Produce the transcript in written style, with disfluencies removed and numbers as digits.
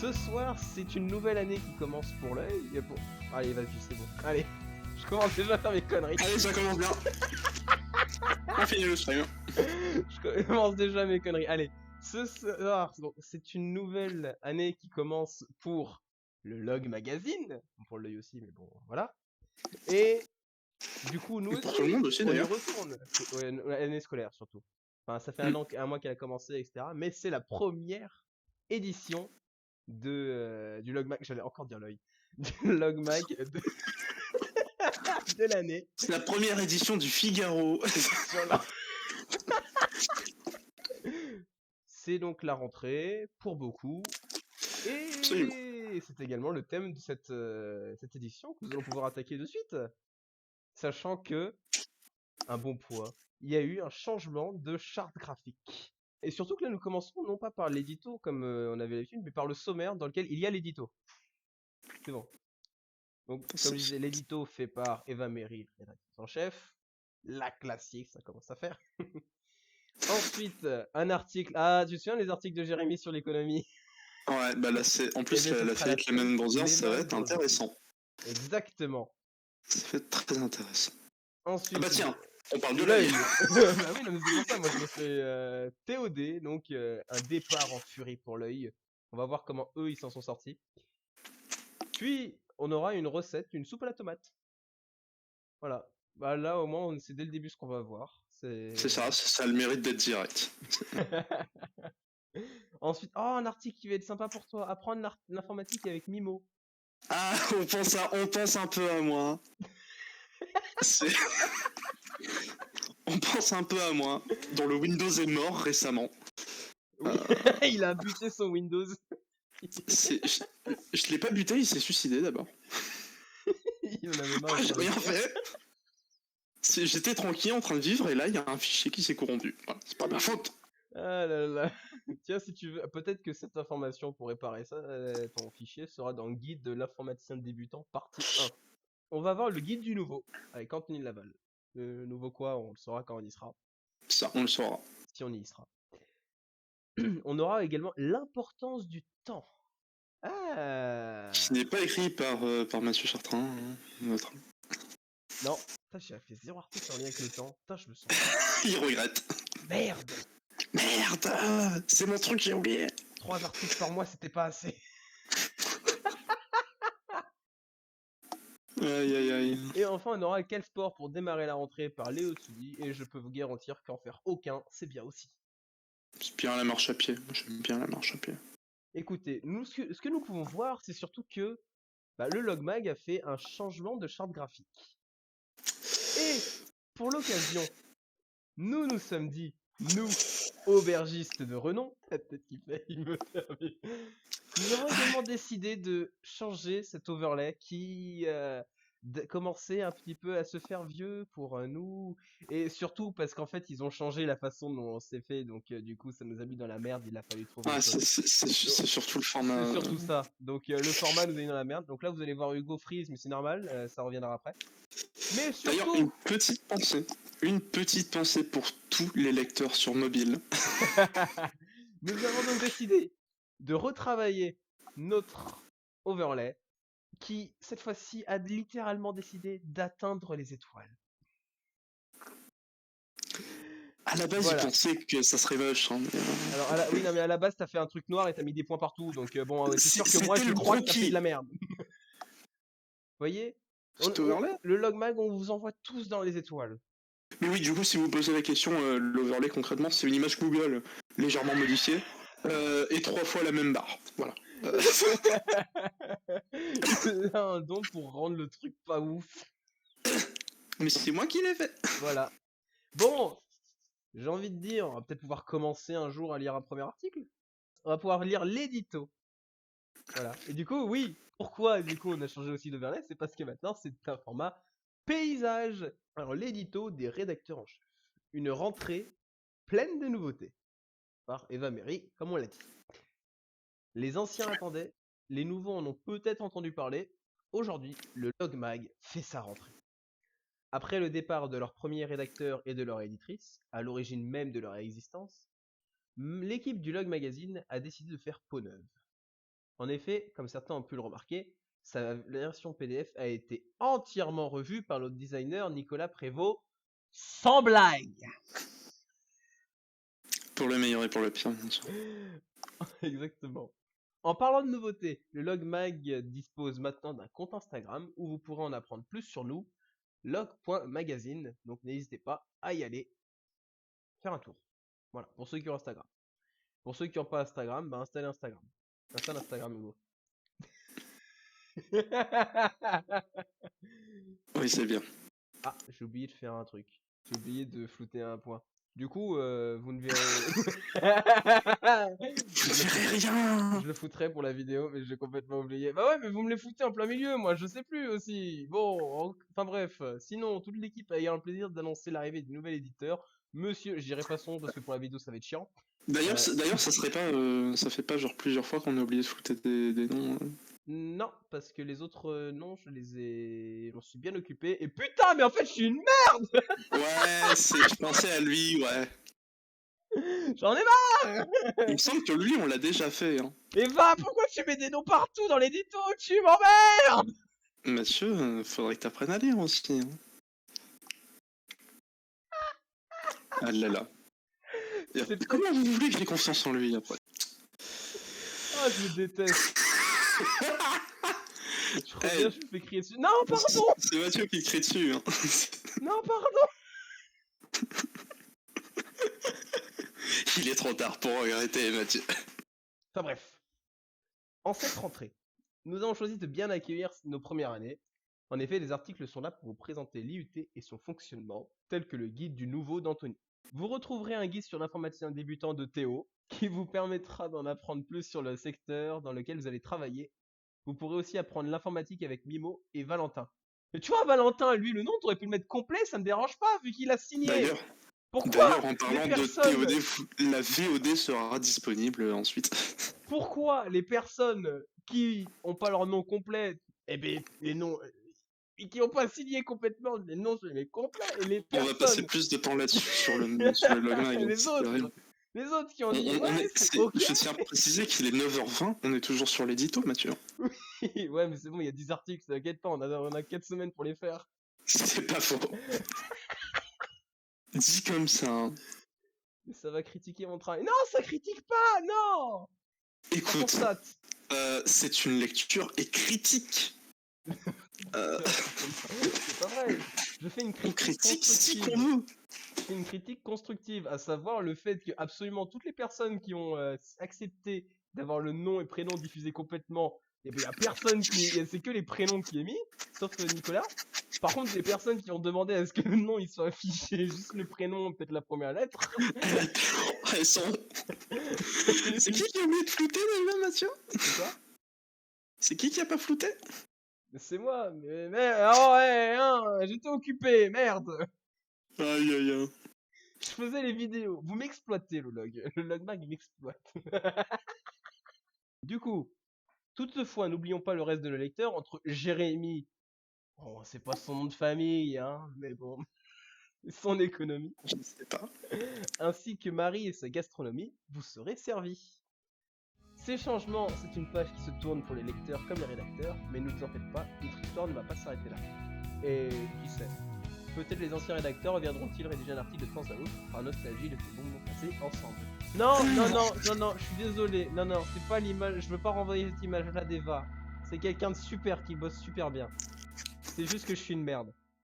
Ce soir, c'est une nouvelle année qui commence pour l'œil. Allez, vas-y, c'est bon. Allez, je commence déjà à faire mes conneries. Allez, ça commence bien. On finit le stream. Je commence déjà mes conneries. Allez, ce soir, c'est une nouvelle année qui commence pour le Log Magazine. Pour l'œil aussi, mais bon, voilà. Et du coup, nous Et pour aussi, tout le monde aussi, on y d'ailleurs. retourne. Ouais, l'année scolaire surtout. Enfin, ça fait un mois qu'elle a commencé, etc. Mais c'est la première édition du Log Mag. J'allais encore dire l'œil. Du Log Mag de l'année. C'est la première édition du Figaro. Sur la- C'est donc la rentrée pour beaucoup. Absolument. Et c'est également le thème de cette édition que nous allons pouvoir attaquer de suite. Sachant que, un bon point, il y a eu un changement de charte graphique. Et surtout que là, nous commencerons non pas par l'édito comme on avait l'habitude, mais par le sommaire dans lequel il y a l'édito. C'est bon. Donc, comme je disais, l'édito fait par Eva Mery, rédactrice en chef. La classique, ça commence à faire. Ensuite, un article. Ah, tu te souviens des articles de Jérémy sur l'économie? Ouais, bah là, c'est. En Eh plus, bien, ce la sera série avec Lehman Brothers, ça va Lehman être Brothers. intéressant. Exactement. Ça va être très intéressant. Ensuite, Ah bah tiens, on parle de l'œil. l'œil. Bah oui, non, mais c'est pour ça, moi je me fais TOD, donc un départ en furie pour l'œil. On va voir comment eux ils s'en sont sortis. Puis, on aura une recette, une soupe à la tomate. Voilà. Bah là, au moins, c'est dès le début ce qu'on va voir. C'est ça a le mérite d'être direct. Ensuite, oh, un article qui va être sympa pour toi. Apprendre l'informatique avec Mimo. Ah, on pense un peu à moi. C'est- On pense un peu à moi, dont le Windows est mort récemment. Oui, il a buté son Windows. Je l'ai pas buté, il s'est suicidé d'abord. Il en avait marre. J'ai rien fait. J'étais tranquille en train de vivre et là il y a un fichier qui s'est corrompu. Voilà, c'est pas ma faute. Ah là là. Tiens, si tu veux, peut-être que cette information pour réparer ça, ton fichier sera dans le guide de l'informaticien débutant, partie 1. On va voir le guide du nouveau, avec Anthony Laval. Le nouveau quoi, on le saura quand on y sera, Ça, on le saura. si on y sera. On aura également l'importance du temps. Ah Qui n'est pas écrit par Mathieu Chartrain, hein, notre. non, j'ai fait 0 article en lien avec le temps. Putain, je me sens... Il regrette. Merde Merde, c'est mon truc, j'ai oublié. 3 articles par mois, c'était pas assez. Aïe aïe aïe. Et enfin, on aura quel sport pour démarrer la rentrée par Léo Tsudi, et je peux vous garantir qu'en faire aucun, c'est bien aussi. C'est bien la marche à pied. Moi, j'aime bien la marche à pied. Écoutez, nous, ce que nous pouvons voir, c'est surtout que le Logmag a fait un changement de charte graphique. Et pour l'occasion, nous nous sommes dit, nous, aubergistes de renom, peut-être qu'il fait, il me fait, nous avons également décidé de changer cet overlay qui commençait un petit peu à se faire vieux pour nous, et surtout parce qu'en fait ils ont changé la façon dont c'est fait, donc du coup ça nous a mis dans la merde, il a fallu trouver Ah, autre chose. c'est surtout le format. C'est surtout ça. Donc le format nous a mis dans la merde. Donc là vous allez voir Hugo freeze, mais c'est normal, ça reviendra après. Mais D'ailleurs, surtout, une petite pensée pour tous les lecteurs sur mobile. nous avons donc décidé de retravailler notre overlay qui, cette fois-ci, a littéralement décidé d'atteindre les étoiles. À la base, Voilà. ils pensaient que ça serait moche. Hein, mais, Alors, oui, non, mais à la base, t'as fait un truc noir et t'as mis des points partout. Donc, bon, c'est sûr que moi, C'était je le crois que t'as fait croquis. de la merde. Vous voyez Cet overlay. Le Logmag, on vous envoie tous dans les étoiles. Mais oui, du coup, si vous posez la question, l'overlay concrètement, c'est une image Google légèrement modifiée et 3 fois la même barre. Voilà. Il a un don pour rendre le truc pas ouf. Mais c'est moi qui l'ai fait. Voilà. Bon, j'ai envie de dire, on va peut-être pouvoir commencer un jour à lire un premier article. On va pouvoir lire l'édito. Voilà. Et du coup, oui, pourquoi du coup on a changé aussi d'overlay? C'est parce que maintenant c'est un format paysage. Alors l'édito des rédacteurs en chef. Une rentrée pleine de nouveautés. Par Eva Mery, comme on l'a dit. Les anciens attendaient, les nouveaux en ont peut-être entendu parler. Aujourd'hui, le Logmag fait sa rentrée. Après le départ de leur premier rédacteur et de leur éditrice, à l'origine même de leur existence, l'équipe du Log Magazine a décidé de faire peau neuve. En effet, comme certains ont pu le remarquer, sa version PDF a été entièrement revue par notre designer Nicolas Prévost, sans blague. Pour le meilleur et pour le pire, bien sûr. Exactement. En parlant de nouveautés, le Logmag dispose maintenant d'un compte Instagram où vous pourrez en apprendre plus sur nous, log.magazine. Donc n'hésitez pas à y aller, faire un tour. Voilà, pour ceux qui ont Instagram. Pour ceux qui n'ont pas Instagram, bah installez Instagram. Installe Instagram, Hugo. Oui, c'est bien. Ah, j'ai oublié de faire un truc. J'ai oublié de flouter un point. Du coup, vous ne verrez... Je ne ferai rien. Je le foutrais pour la vidéo, mais j'ai complètement oublié. Bah ouais, mais vous me les foutez en plein milieu, moi, je sais plus aussi. Bon, enfin bref. Sinon, toute l'équipe a eu un plaisir d'annoncer l'arrivée du nouvel éditeur, Monsieur, je dirais pas son parce que pour la vidéo ça va être chiant. D'ailleurs, ça serait pas, ça fait pas genre plusieurs fois qu'on a oublié de flouter des noms. Non, parce que les autres noms, j'en suis bien occupé. Et putain, mais en fait, je suis une Ouais, je pensais à lui, ouais. J'en ai marre. Il me semble que lui, on l'a déjà fait. Hein. Et va, pourquoi tu mets des noms partout dans l'édito? Tu m'emmerdes. Monsieur, faudrait que t'apprennes à lire aussi. Hein. Ah là là. Comment vous voulez que j'ai confiance en lui après? Ah, je le déteste. Je reviens, je me fais crier dessus. Non, pardon. C'est Mathieu qui crie dessus. Hein. Non, pardon. Il est trop tard pour regretter, Mathieu. Enfin bref. En cette rentrée, nous avons choisi de bien accueillir nos premières années. En effet, les articles sont là pour vous présenter l'IUT et son fonctionnement, tel que le guide du nouveau d'Anthony. Vous retrouverez un guide sur l'informaticien débutant de Théo, qui vous permettra d'en apprendre plus sur le secteur dans lequel vous allez travailler. Vous pourrez aussi apprendre l'informatique avec Mimo et Valentin. Mais tu vois, Valentin, lui, le nom, t'aurais pu le mettre complet, ça me dérange pas, vu qu'il a signé. D'ailleurs, en parlant de TOD, la VOD sera disponible ensuite. Pourquoi les personnes qui ont pas leur nom complet, eh ben, les noms, et qui ont pas signé complètement, les noms sont les complets, et les personnes... On va passer plus de temps là-dessus sur le Logmag. Les autres qui ont dit, Je tiens à préciser qu'il est 9h20, on est toujours sur l'édito, Mathieu. Oui, ouais, mais c'est bon, il y a 10 articles, t'inquiète pas, on a 4 semaines pour les faire. C'est pas faux. Dit comme ça. Hein. Mais ça va critiquer mon travail. Non, ça critique pas, non. Écoute, c'est une lecture et critique. C'est pas vrai. Je fais une critique si qu'on veut. Je fais une critique constructive, à savoir le fait que absolument toutes les personnes qui ont accepté d'avoir le nom et prénom diffusés complètement, et bien il y a personne qui, c'est que les prénoms qui est mis, sauf Nicolas. Par contre, les personnes qui ont demandé à ce que le nom il soit affiché juste le prénom, peut-être la première lettre. Elles sont. C'est qui a oublié de flouter déjà, Mathieu? C'est quoi? C'est qui a pas flouté? C'est moi, mais oh ouais, hein, j'étais occupé, merde. Aïe aïe aïe. Je faisais les vidéos. Vous m'exploitez le Logmag il m'exploite. Du coup, toutefois, n'oublions pas le reste de nos lecteurs entre Jérémy. Bon, c'est pas son nom de famille, hein, mais bon. Son économie. Je ne sais pas. Ainsi que Marie et sa gastronomie, vous serez servis. Ces changements, c'est une page qui se tourne pour les lecteurs comme les rédacteurs, mais ne vous en faites pas, notre histoire ne va pas s'arrêter là. Et qui sait, peut-être les anciens rédacteurs reviendront-ils rédiger un article de temps à autre par nostalgie de ces bons moments passés ensemble. Non, je suis désolé, non, c'est pas l'image, je veux pas renvoyer cette image là d'Eva. C'est quelqu'un de super qui bosse super bien. C'est juste que je suis une merde.